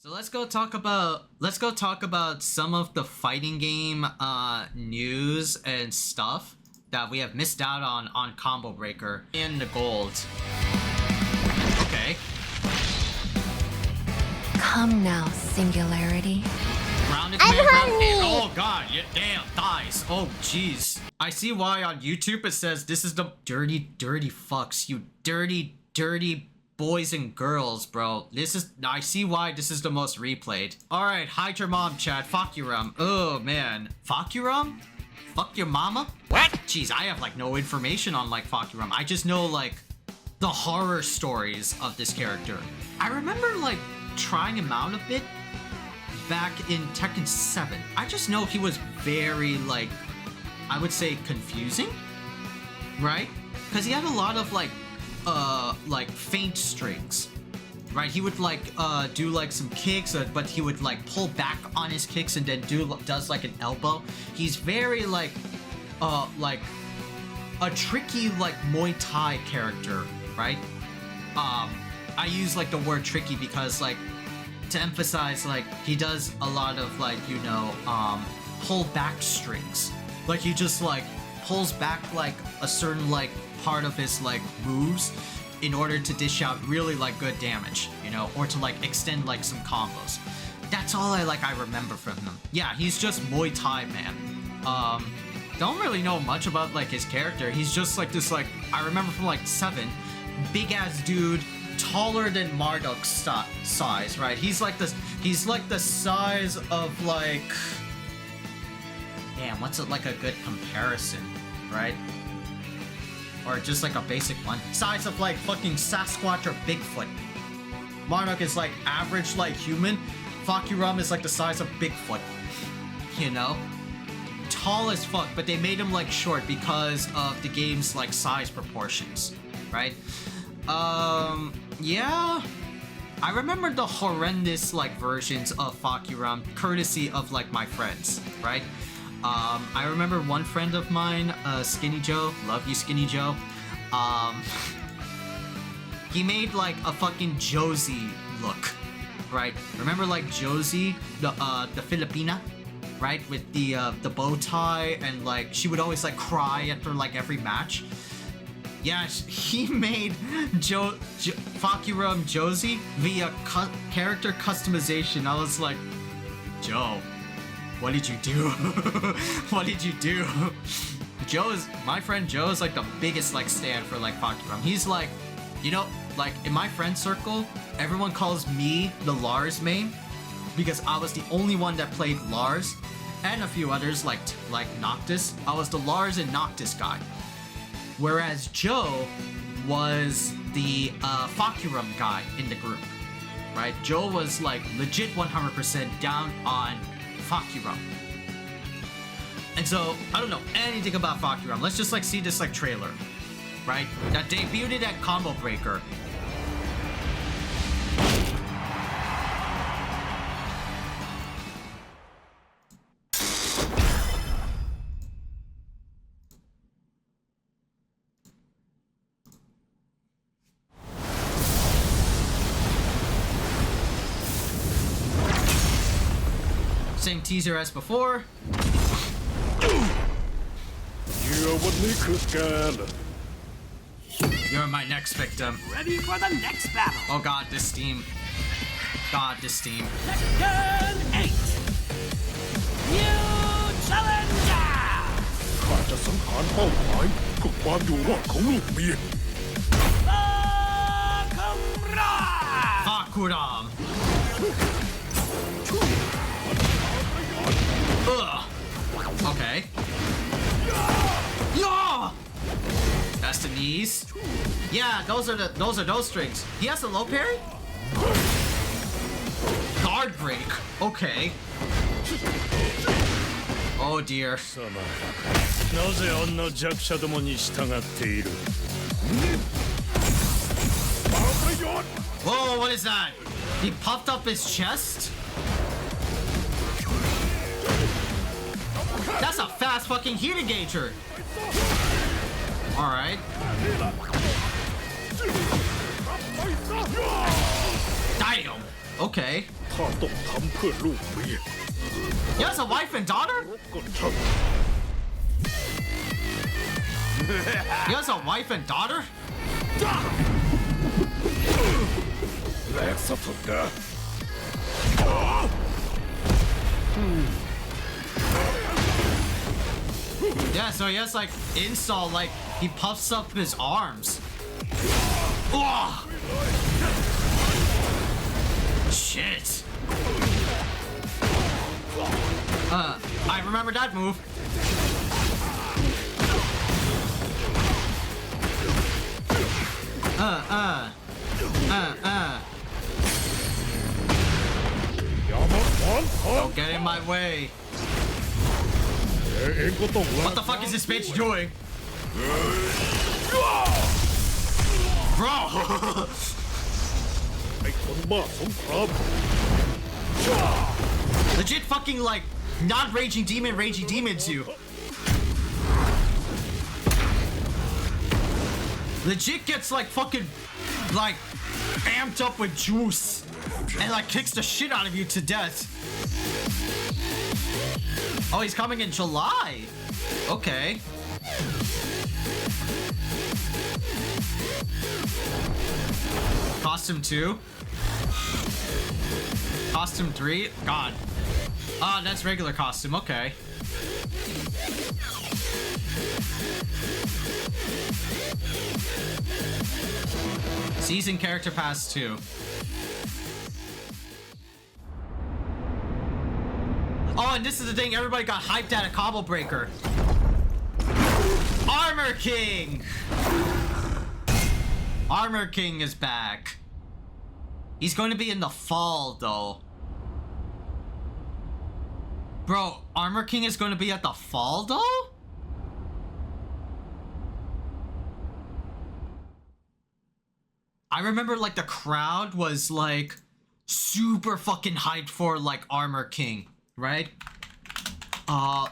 So let's go talk about some of the fighting game news and stuff that we have missed out on Combo Breaker in the gold. Okay. Come now, singularity. Grounded command, oh god, yeah, damn, thighs. Oh jeez. I see why on YouTube it says this is the dirty fucks, you dirty boys and girls, bro. I see why this is the most replayed. Alright, hide your mom, Chad. Fahkuram. Oh, man. Fahkuram? Fuck your mama? What? Jeez, I have, like, no information on, like, Fahkuram. I just know, like, the horror stories of this character. I remember, like, trying him out a bit back in Tekken 7. I just know he was very, like, I would say confusing, right? Because he had a lot of, like faint strings, right? He would like do like some kicks, but he would like pull back on his kicks and then does like an elbow. He's very like a tricky like Muay Thai character, right? I use like the word tricky because like to emphasize like he does a lot of like, you know, pull back strings. Like he just like pulls back like a certain like part of his like moves in order to dish out really like good damage, you know, or to like extend like some combos. That's all I remember from him. Yeah, he's just Muay Thai man. Don't really know much about like his character. He's just like this like, I remember from like 7, big ass dude, taller than Marduk's size, right? He's like the size of like, damn, what's it like a good comparison, right? Or just like a basic one. Size of like fucking Sasquatch or Bigfoot. Marduk is like average like human. Fahkuram is like the size of Bigfoot. You know? Tall as fuck, but they made him like short because of the game's like size proportions. Right? Yeah. I remember the horrendous like versions of Fahkuram courtesy of like my friends, right? I remember one friend of mine, Skinny Joe, love you Skinny Joe, he made like a fucking Josie look, right? Remember like Josie, the Filipina, right? With the bow tie and like, she would always like cry after like every match. Yeah, he made Fahkuram Josie via character customization. I was like, Joe, what did you do? What did you do? My friend Joe is like the biggest like stan for like Fahkuram. He's like, you know, like in my friend circle, everyone calls me the Lars main because I was the only one that played Lars and a few others like Noctis. I was the Lars and Noctis guy. Whereas Joe was the Fahkuram guy in the group, right? Joe was like legit 100% down on Fahkuram. And so, I don't know anything about Fahkuram. Let's just like see this like trailer, right? That debuted at Combo Breaker. Same teaser as before. You're my next victim. Ready for the next battle. Oh god, this steam. God, this steam. Tekken 8. New challenger. ข้าจะสังหารเป้าหมายเพื่อความอยู่รอดของลูกเมีย Fahkuram. Ugh. Okay. Yeah. That's the knees. Yeah, those are those strings. He has a low parry? Guard break. Okay. Oh dear. なぜあんな弱者どもに従っている Whoa, what is that? He puffed up his chest? That's a fast fucking heat engager. Alright. Damn. Okay. ข้าต้องทำเพื่อลูกเมีย He has a wife and daughter? ก็ช่าง He has a wife and daughter? แหลกซะเถอะนะ Yeah, so he has like install, like he puffs up his arms. Oh! Shit. I remember that move. Don't get in my way. แกเองก็ต้อง What the fuck is this bitch doing? Bro! ไอ้คนบ้าสงคราม Legit fucking like not raging demons you. Legit gets like fucking like amped up with juice and like kicks the shit out of you to death. Oh, he's coming in July. Okay. Costume 2. Costume 3. God. Ah, that's regular costume. Okay. Season character pass 2. Oh, and this is the thing, everybody got hyped at a combo breaker. Armor King! Armor King is back. He's going to be in the fall, though. Bro, Armor King is going to be at the fall, though? I remember, like, the crowd was, like, super fucking hyped for, like, Armor King, right?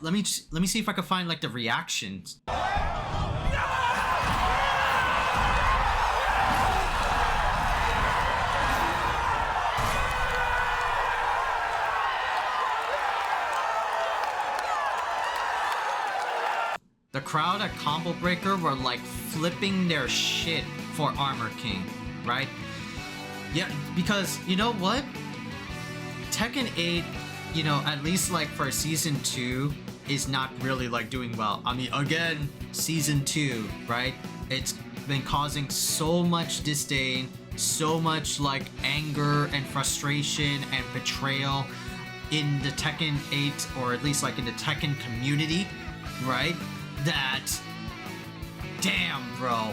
Let me see if I can find, like, the reactions. The crowd at Combo Breaker were like flipping their shit for Armor King, right? Yeah, because you know what? Tekken 8, you know, at least like for season 2, is not really like doing well. I mean, again, season 2, right? It's been causing so much disdain, so much like anger and frustration and betrayal in the Tekken 8, or at least like in the Tekken community, right? That, damn, bro.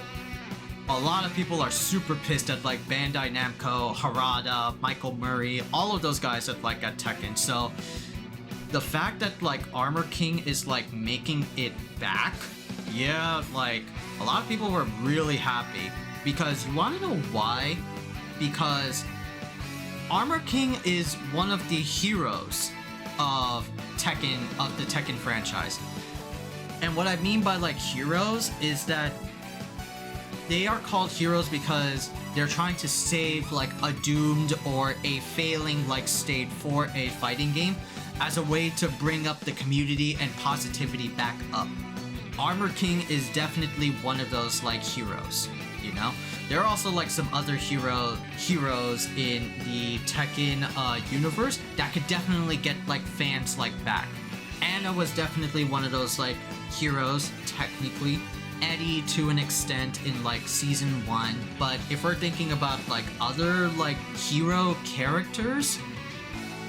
A lot of people are super pissed at like Bandai Namco, Harada, Michael Murray, all of those guys at like at Tekken. So the fact that like Armor King is like making it back, yeah, like a lot of people were really happy. Because you want to know why? Because Armor King is one of the heroes of Tekken, of the Tekken franchise. And what I mean by like heroes is that they are called heroes because they're trying to save like a doomed or a failing like state for a fighting game as a way to bring up the community and positivity back up. Armor King is definitely one of those like heroes, you know? There are also like some other heroes in the Tekken universe that could definitely get like fans like back. Anna was definitely one of those like heroes, technically. Eddie to an extent in like season 1, but if we're thinking about like other like hero characters,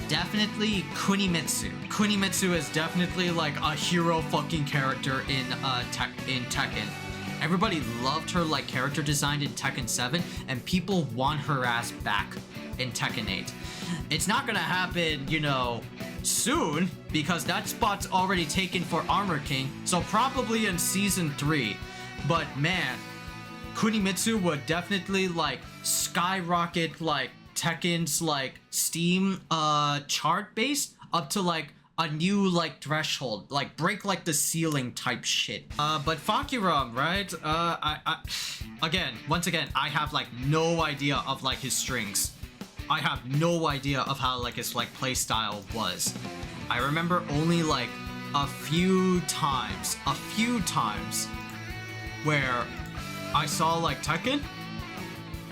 definitely Kunimitsu. Kunimitsu is definitely like a hero fucking character in Tekken. Everybody loved her like character design in Tekken 7, and people want her ass back in Tekken 8. It's not gonna happen, you know, soon, because that spot's already taken for Armor King, so probably in season 3. But man, Kunimitsu would definitely like skyrocket like Tekken's like Steam chart base up to like a new like threshold, like break like the ceiling type shit. But Fahkuram, right? Once again, I have like no idea of like his strings. I have no idea of how like his like playstyle was. I remember only like a few times where I saw like Tekken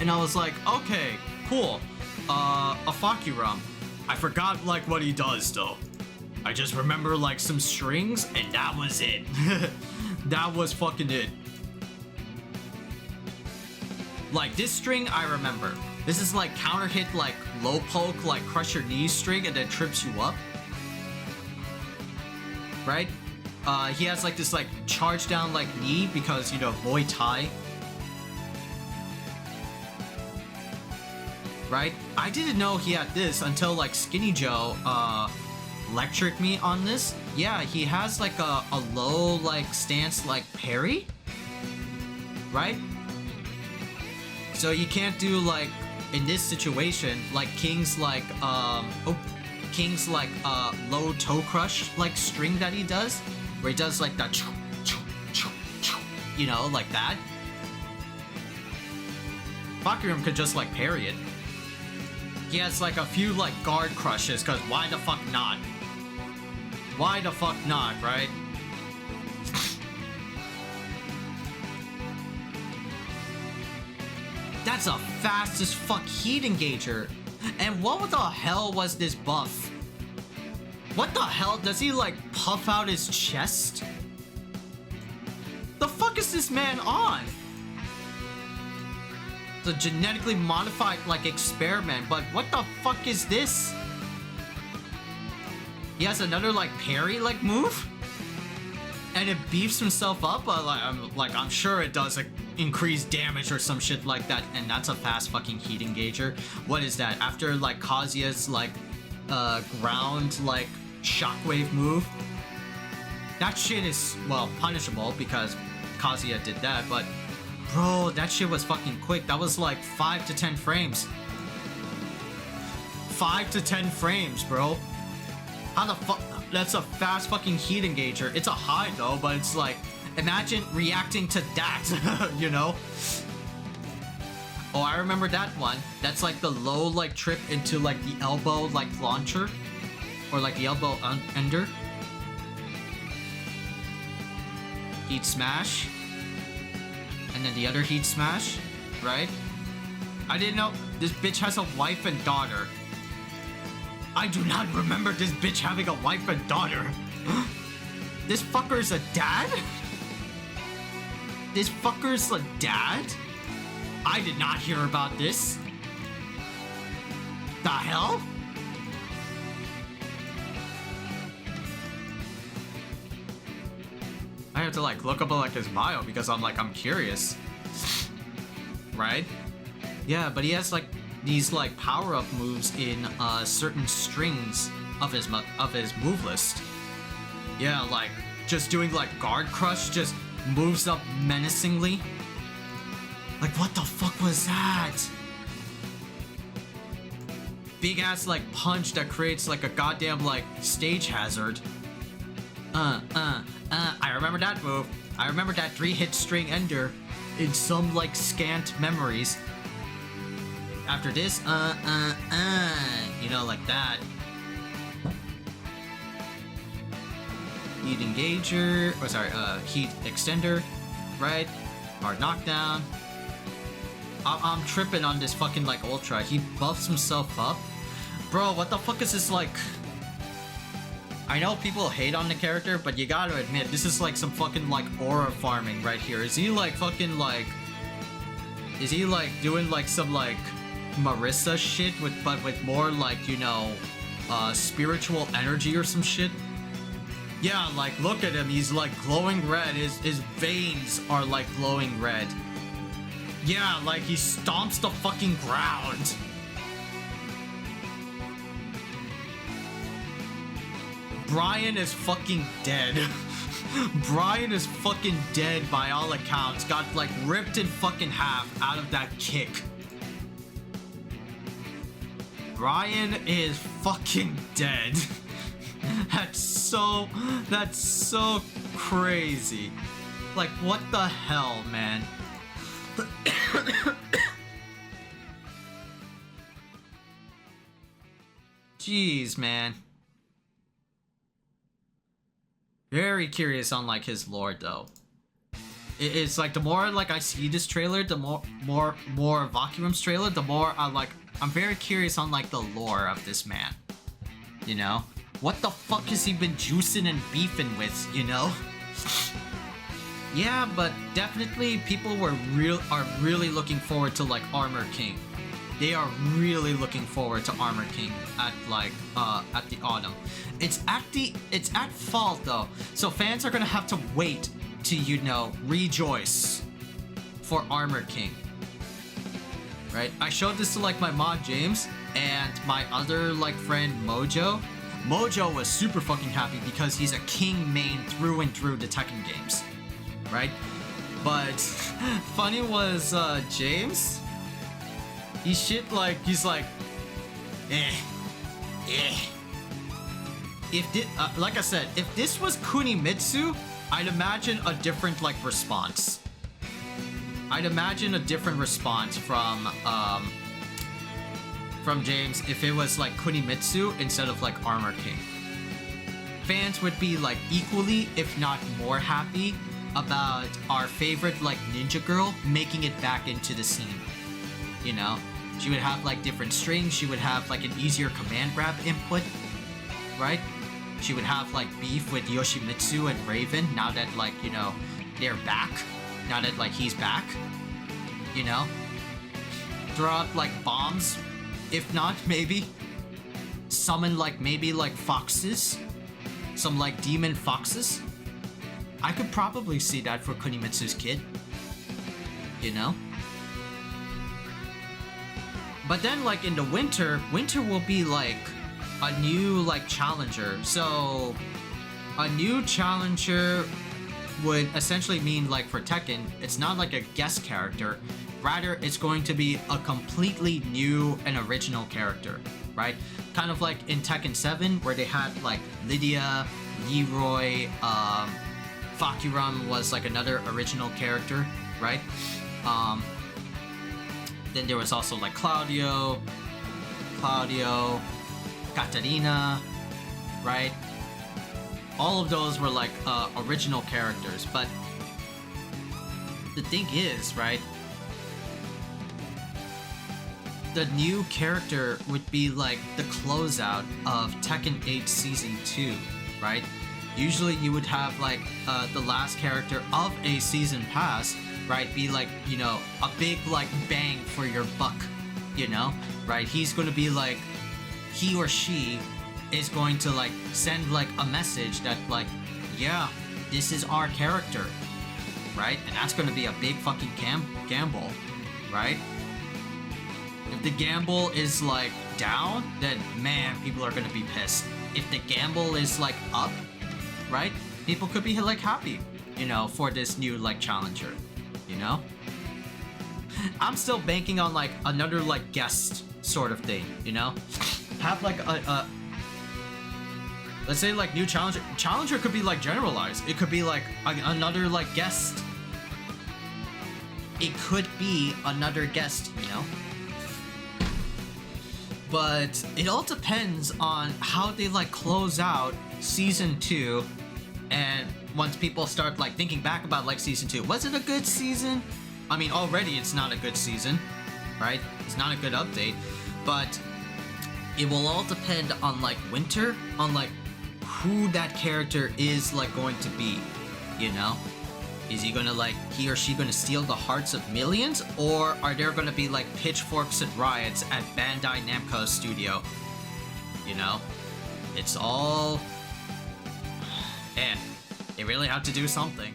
and I was like, okay, cool. A Fahkuram. I forgot like what he does though. I just remember like some strings and that was it. That was fucking it. Like this string I remember. This is like counter hit like low poke like crush your knees string and then trips you up. Right? He has like this like charge down like knee because you know Muay Thai. Right? I didn't know he had this until like Skinny Joe lectured me on this. Yeah, he has like a low like stance like parry. Right? So you can't do like in this situation like King's like King's like low toe crush like string that he does, where he does like that, you know, like that. Fahkuram could just like parry it. He has like a few like guard crushes, cause why the fuck not? Why the fuck not, right? That's a fast as fuck heat engager. And what the hell was this buff? What the hell? Does he like puff out his chest? The fuck is this man on? It's a genetically modified like experiment, but what the fuck is this? He has another like parry like move? And it beefs himself up? I'm sure it does like increase damage or some shit like that, and that's a fast fucking heat engager. What is that? After like Kazuya's like ground like shockwave move? That shit is, well, punishable because Kazuya did that, but bro, that shit was fucking quick. That was like 5 to 10 frames. 5 to 10 frames, bro. How the fuck? That's a fast fucking heat engager. It's a high though, but it's like, imagine reacting to that, you know? Oh, I remember that one. That's like the low like trip into like the elbow like launcher. Or like the elbow ender. Heat smash. And then the other heat smash, right? I didn't know this bitch has a wife and daughter. I do not remember this bitch having a wife and daughter. This fucker's a dad? This fucker's a dad? I did not hear about this. The hell? I have to like look up like his bio because I'm curious. Right? Yeah, but he has like these like power-up moves in certain strings of his move list. Yeah, like just doing like guard crush just moves up menacingly. Like what the fuck was that? Big ass like punch that creates like a goddamn like stage hazard. I remember that move. I remember that 3-hit string ender in some like scant memories. After this, you know, like that. Heat engager, or sorry, heat extender, right? Hard knockdown. I'm tripping on this fucking like ultra. He buffs himself up. Bro, what the fuck is this like? I know people hate on the character, but you gotta admit, this is like some fucking like aura farming right here. Is he like fucking like... Is he like doing like some like Marissa shit but with more like, you know, spiritual energy or some shit? Yeah, like look at him, he's like glowing red, his veins are like glowing red. Yeah, like he stomps the fucking ground. Brian is fucking dead. Brian is fucking dead by all accounts. Got like ripped in fucking half out of that kick. Brian is fucking dead. That's so crazy. Like what the hell, man? Jeez, man. Very curious on like his lore though. It's like the more like I see this trailer, the more Fahkuram's trailer, the more I'm very curious on like the lore of this man. You know? What the fuck has he been juicing and beefing with, you know? Yeah, but definitely people are really looking forward to like Armor King. They are really looking forward to Armor King at like at the autumn. It's at fall though, so fans are gonna have to wait to, you know, rejoice for Armor King. Right? I showed this to like my mod James and my other like friend Mojo. Mojo was super fucking happy because he's a King main through and through the Tekken games. Right? But funny was James. He's like, If this, like I said, if this was Kunimitsu, I'd imagine a different like response. I'd imagine a different response from James if it was like Kunimitsu instead of like Armor King. Fans would be like equally, if not more happy about our favorite like ninja girl making it back into the scene. You know? She would have like different strings, she would have like an easier command grab input, right? She would have like beef with Yoshimitsu and Raven now that like, you know, they're back. Now that like he's back. You know? Throw out like bombs. If not, maybe summon like maybe like foxes. Some like demon foxes. I could probably see that for Kunimitsu's kid. You know? But then like in the winter will be like a new like challenger. So a new challenger would essentially mean like for Tekken, it's not like a guest character. Rather, it's going to be a completely new and original character, right? Kind of like in Tekken 7 where they had like Lydia, Leroy, Fahkuram was like another original character, right? Then there was also like Claudio, Katarina, right? All of those were like original characters, but the thing is, right? The new character would be like the closeout of Tekken 8 Season 2, right? Usually you would have like the last character of a season pass, right? Be like, you know, a big like bang for your buck, you know? Right? He's going to be like, he or she is going to like send like a message that like, yeah, this is our character, right? And that's going to be a big fucking gamble, right? If the gamble is like down, then man, people are going to be pissed. If the gamble is like up, right? People could be like happy, you know, for this new like challenger, you know? I'm still banking on like another like guest sort of thing, you know? Have like a let's say like new challenger could be like generalized. It could be like another like guest. It could be another guest, you know? But it all depends on how they like close out season 2, and once people start like thinking back about like season 2, was it a good season? I mean, already it's not a good season, right? It's not a good update, but it will all depend on like winter, on like who that character is like going to be, you know? Is he gonna like, he or she gonna steal the hearts of millions? Or are there gonna be like pitchforks and riots at Bandai Namco's studio? You know? It's all... Man, they really have to do something.